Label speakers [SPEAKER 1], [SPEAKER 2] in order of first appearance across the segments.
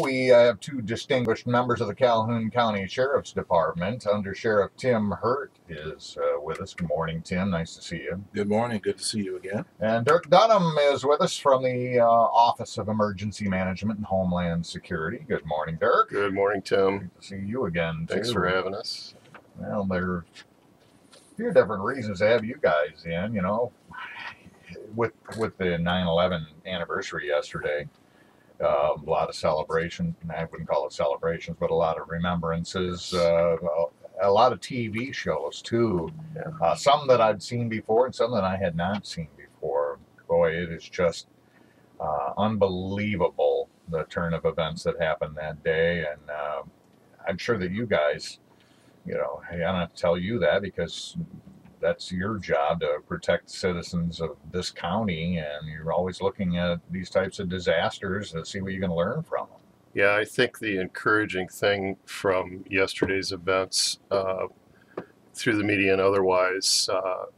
[SPEAKER 1] We have two distinguished members of the Calhoun County Sheriff's Department. Undersheriff Tim Hurtt is with us. Good morning, Tim. Nice to see you.
[SPEAKER 2] Good morning. Good to see you again.
[SPEAKER 1] And Durk Dunham is with us from the Office of Emergency Management and Homeland Security. Good morning, Durk.
[SPEAKER 3] Good morning, Tim.
[SPEAKER 1] Good to see you again,
[SPEAKER 3] Thanks for having us.
[SPEAKER 1] Well, there are a few different reasons to have you guys in, you know, with the 9/11 anniversary yesterday. A lot of celebration. I wouldn't call it celebrations, but a lot of remembrances. A lot of TV shows too.
[SPEAKER 3] Yeah.
[SPEAKER 1] Some that I'd seen before and some that I had not seen before. Boy, it is just unbelievable, the turn of events that happened that day. And I'm sure that you guys, you know, I don't have to tell you that because that's your job to protect citizens of this county, and you're always looking at these types of disasters to see what you can learn from them.
[SPEAKER 3] Yeah, I think the encouraging thing from yesterday's events through the media and otherwise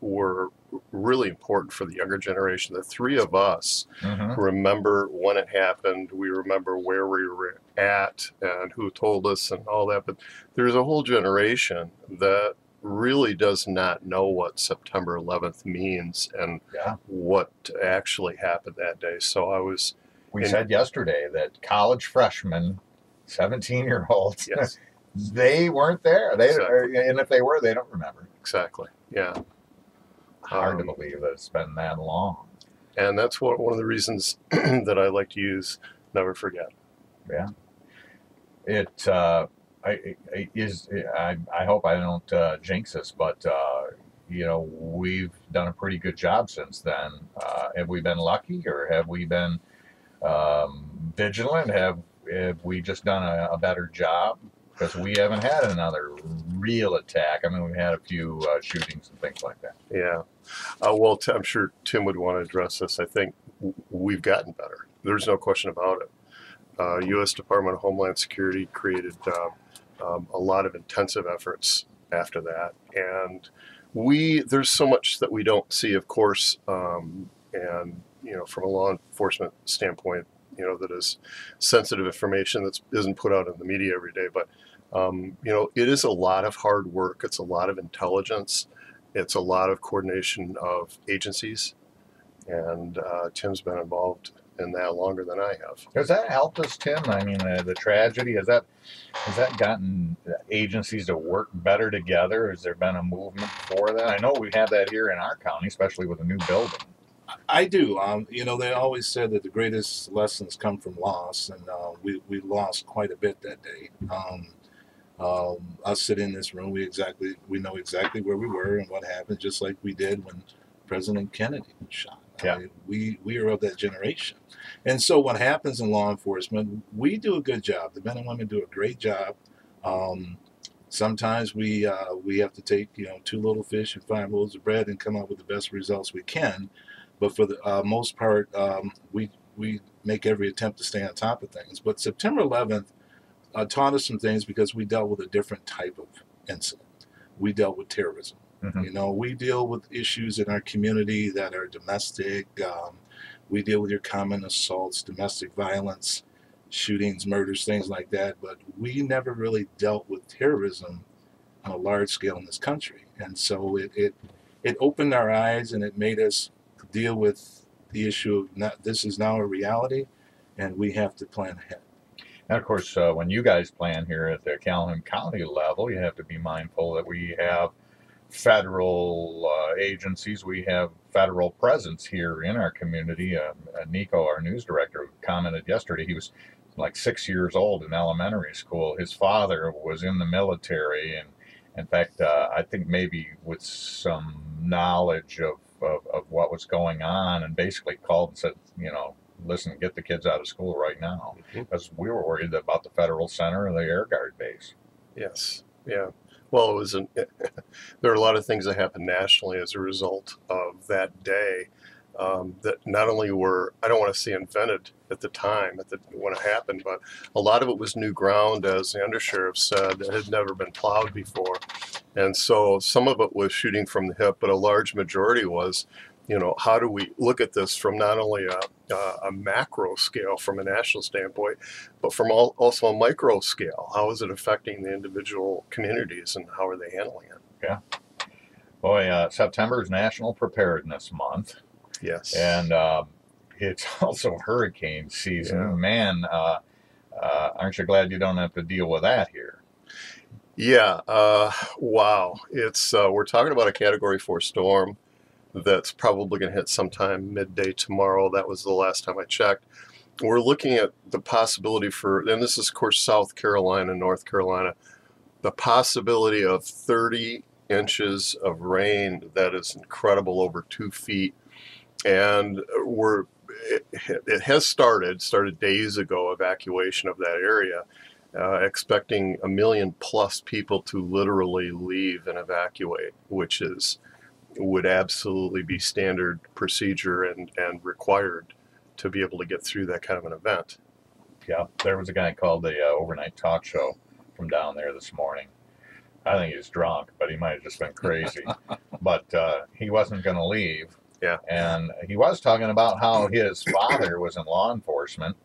[SPEAKER 3] were really important for the younger generation. The three of us remember when it happened. We remember where we were at and who told us and all that, but there's a whole generation that really does not know what September 11th means and what actually happened that day. So
[SPEAKER 1] we said yesterday that college freshmen, 17-year-olds,
[SPEAKER 3] yes,
[SPEAKER 1] they weren't there. And if they were, they don't remember.
[SPEAKER 3] Exactly. Yeah.
[SPEAKER 1] Hard to believe that it's been that long.
[SPEAKER 3] And that's one of the reasons that I like to use never forget.
[SPEAKER 1] Yeah. I hope I don't jinx this, but you know, we've done a pretty good job since then. Have we been lucky, or have we been vigilant? Have we just done a better job? Because we haven't had another real attack. I mean, we've had a few shootings and things like that.
[SPEAKER 3] Yeah. Well, I'm sure Tim would want to address this. I think we've gotten better. There's no question about it. U.S. Department of Homeland Security created a lot of intensive efforts after that, and there's so much that we don't see, of course, and you know, from a law enforcement standpoint, you know, that is sensitive information that isn't put out in the media every day. But you know, it is a lot of hard work. It's a lot of intelligence. It's a lot of coordination of agencies, and Tim's been involved in that longer than I have.
[SPEAKER 1] Has that helped us, Tim? I mean, the tragedy, has that gotten agencies to work better together? Has there been a movement for that? I know we have that here in our county, especially with a new building.
[SPEAKER 2] I do. You know, they always said that the greatest lessons come from loss, and we lost quite a bit that day. Us sitting in this room, we know exactly where we were and what happened, just like we did when President Kennedy was shot.
[SPEAKER 1] Yeah.
[SPEAKER 2] We are of that generation. And so what happens in law enforcement, we do a good job. The men and women do a great job. Sometimes we have to take, you know, 2 little fish and 5 loaves of bread and come up with the best results we can. But for the most part, we make every attempt to stay on top of things. But September 11th taught us some things because we dealt with a different type of incident. We dealt with terrorism. You know, we deal with issues in our community that are domestic. We deal with your common assaults, domestic violence, shootings, murders, things like that. But we never really dealt with terrorism on a large scale in this country. And so it opened our eyes, and it made us deal with the issue of this is now a reality, and we have to plan ahead.
[SPEAKER 1] And of course, when you guys plan here at the Calhoun County level, you have to be mindful that we have federal agencies. We have federal presence here in our community. Nico, our news director, commented yesterday he was like 6 years old in elementary school. His father was in the military, and in fact, I think maybe with some knowledge of what was going on, and basically called and said, you know, listen, get the kids out of school right now, because we were worried about the federal center and the Air Guard base.
[SPEAKER 3] Yes. Yeah. Well, there are a lot of things that happened nationally as a result of that day that not only were, I don't want to say invented at the time when it happened, but a lot of it was new ground, as the Undersheriff said, that had never been plowed before. And so some of it was shooting from the hip, but a large majority was you know, how do we look at this from not only a macro scale from a national standpoint, but from also a micro scale? How is it affecting the individual communities, and how are they handling it?
[SPEAKER 1] Yeah. Boy, September is National Preparedness Month.
[SPEAKER 3] Yes.
[SPEAKER 1] And it's also hurricane season.
[SPEAKER 3] Yeah.
[SPEAKER 1] Man, aren't you glad you don't have to deal with that here?
[SPEAKER 3] Yeah. Wow. It's we're talking about a Category 4 storm that's probably going to hit sometime midday tomorrow. That was the last time I checked. We're looking at the possibility for, and this is, of course, South Carolina, North Carolina, the possibility of 30 inches of rain. That is incredible, over 2 feet. And it has started days ago, evacuation of that area, expecting 1 million plus people to literally leave and evacuate, which would absolutely be standard procedure and required to be able to get through that kind of an event.
[SPEAKER 1] Yeah, there was a guy called the overnight talk show from down there this morning. I think he was drunk, but he might have just been crazy. But he wasn't going to leave.
[SPEAKER 3] Yeah.
[SPEAKER 1] And he was talking about how his father was in law enforcement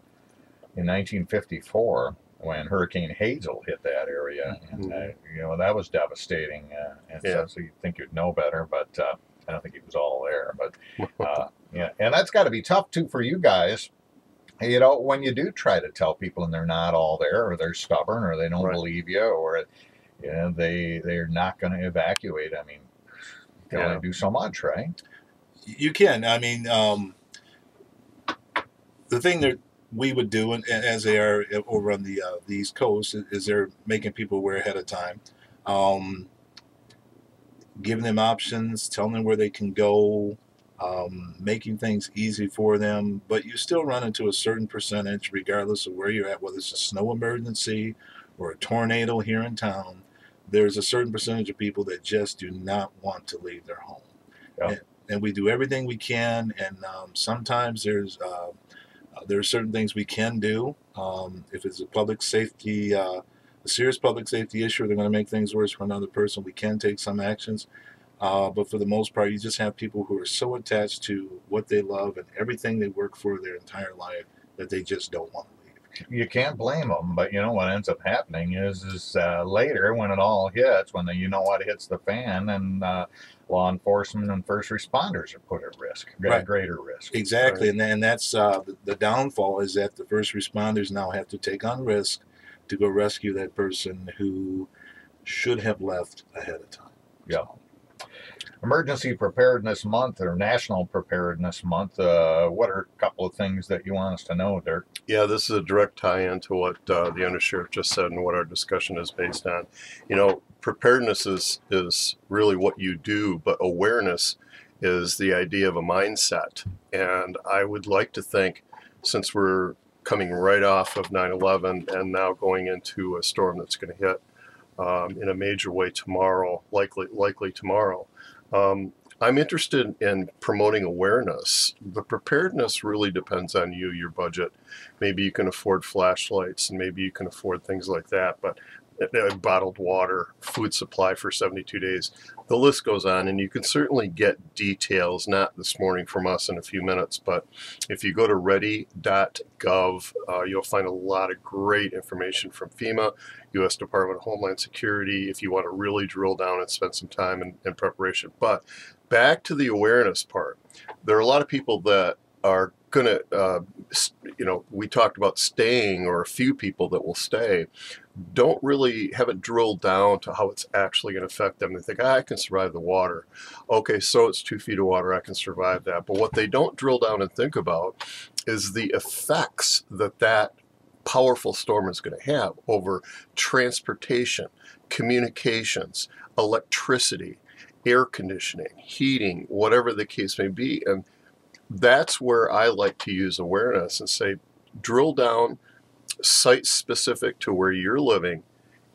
[SPEAKER 1] in 1954 when Hurricane Hazel hit that area. And, you know, that was devastating. And so you'd think you'd know better, but I don't think he was all there. But, yeah, and that's got to be tough, too, for you guys. You know, when you do try to tell people and they're not all there, or they're stubborn, or they don't believe you, or, you know, they're not going to evacuate. I mean, you can only do so much, right?
[SPEAKER 2] You can. I mean, the thing that we would do, and as they are over on the East Coast, is they're making people aware ahead of time, giving them options, telling them where they can go, making things easy for them. But you still run into a certain percentage, regardless of where you're at, whether it's a snow emergency or a tornado here in town. There's a certain percentage of people that just do not want to leave their home.
[SPEAKER 1] Yeah.
[SPEAKER 2] And we do everything we can, and sometimes there are certain things we can do. If it's a public safety, a serious public safety issue, they're going to make things worse for another person, we can take some actions. But for the most part, you just have people who are so attached to what they love and everything they work for their entire life that they just don't want to leave.
[SPEAKER 1] You can't blame them, but you know what ends up happening is later when it all hits, when you know what hits the fan, and law enforcement and first responders are put at risk, greater risk.
[SPEAKER 2] Exactly, and that's the downfall is that the first responders now have to take on risk to go rescue that person who should have left ahead of time.
[SPEAKER 1] Yeah. Emergency Preparedness Month, or National Preparedness Month. What are a couple of things that you want us to know, Dirk?
[SPEAKER 3] Yeah, this is a direct tie-in to what the Undersheriff just said and what our discussion is based on. You know, preparedness is really what you do, but awareness is the idea of a mindset. And I would like to think, since we're coming right off of 9/11 and now going into a storm that's going to hit in a major way tomorrow, likely tomorrow, I'm interested in promoting awareness. The preparedness really depends on you, your budget. Maybe you can afford flashlights, and maybe you can afford things like that, but bottled water, food supply for 72 days, the list goes on, and you can certainly get details, not this morning from us in a few minutes, but if you go to ready.gov, you'll find a lot of great information from FEMA, U.S. Department of Homeland Security, if you want to really drill down and spend some time in preparation. But back to the awareness part, there are a lot of people that are going to, we talked about staying, or a few people that will stay, haven't drilled down to how it's actually going to affect them. They think, I can survive the water. Okay, so it's 2 feet of water, I can survive that. But what they don't drill down and think about is the effects that powerful storm is going to have over transportation, communications, electricity, air conditioning, heating, whatever the case may be. And that's where I like to use awareness and say, drill down, site specific to where you're living,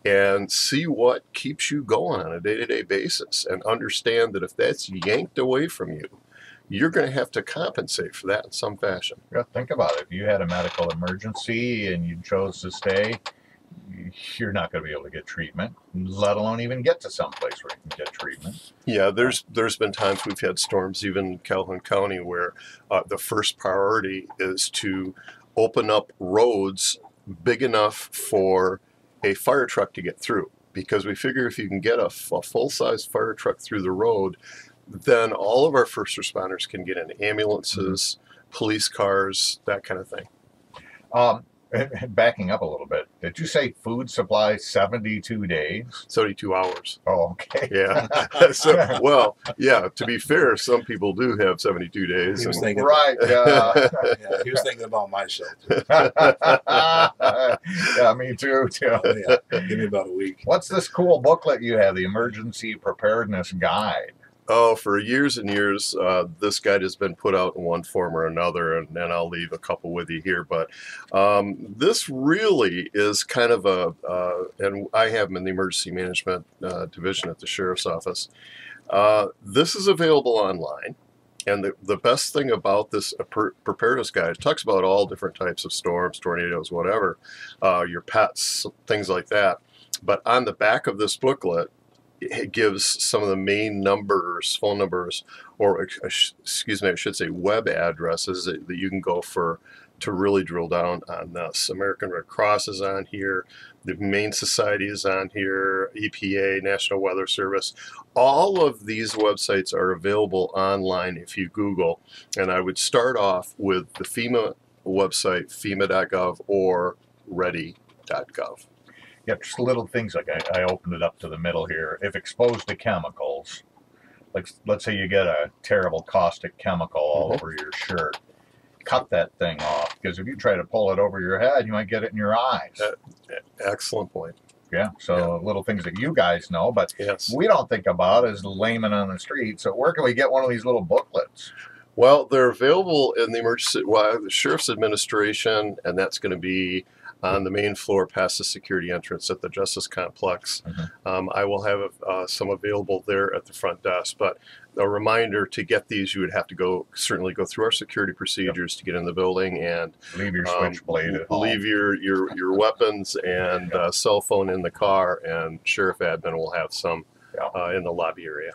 [SPEAKER 3] and see what keeps you going on a day-to-day basis, and understand that if that's yanked away from you, you're going to have to compensate for that in some fashion.
[SPEAKER 1] Yeah, think about it. If you had a medical emergency and you chose to stay, you're not going to be able to get treatment, let alone even get to some place where you can get treatment.
[SPEAKER 3] Yeah, there's been times we've had storms, even in Calhoun County, where the first priority is to open up roads big enough for a fire truck to get through. Because we figure if you can get a full-size fire truck through the road, then all of our first responders can get in ambulances, police cars, that kind of thing.
[SPEAKER 1] Backing up a little bit, did you say food supply 72 days?
[SPEAKER 3] 72 hours.
[SPEAKER 1] Oh, okay.
[SPEAKER 3] Yeah. So, well, yeah, to be fair, some people do have 72 days.
[SPEAKER 2] He was
[SPEAKER 3] and-
[SPEAKER 2] thinking,
[SPEAKER 1] Right.
[SPEAKER 2] yeah, he was thinking about my shelter.
[SPEAKER 1] Yeah, me too.
[SPEAKER 2] Yeah, give me about a week.
[SPEAKER 1] What's this cool booklet you have, the Emergency Preparedness Guide?
[SPEAKER 3] Oh, for years and years, this guide has been put out in one form or another, and I'll leave a couple with you here. But this really is kind of and I have them in the Emergency Management Division at the Sheriff's Office. This is available online, and the best thing about this preparedness guide, it talks about all different types of storms, tornadoes, whatever, your pets, things like that. But on the back of this booklet, it gives some of the main numbers, phone numbers, or excuse me, I should say web addresses that you can go for to really drill down on this. American Red Cross is on here, the Humane Society is on here, EPA, National Weather Service. All of these websites are available online if you Google, and I would start off with the FEMA website, fema.gov or ready.gov.
[SPEAKER 1] Yeah, just little things like I opened it up to the middle here. If exposed to chemicals, like let's say you get a terrible caustic chemical all over your shirt, cut that thing off, because if you try to pull it over your head, you might get it in your eyes.
[SPEAKER 3] Excellent point.
[SPEAKER 1] Yeah, so little things that you guys know, but
[SPEAKER 3] Yes.
[SPEAKER 1] we don't think about as laymen on the street. So where can we get one of these little booklets?
[SPEAKER 3] Well, they're available in the the Sheriff's Administration, and that's going to be on the main floor past the security entrance at the Justice Complex. I will have some available there at the front desk, but a reminder, to get these, you would have to certainly go through our security procedures to get in the building, and
[SPEAKER 1] Leave your switchblade at home.
[SPEAKER 3] leave your weapons and cell phone in the car, and Sheriff Admin will have some in the lobby area.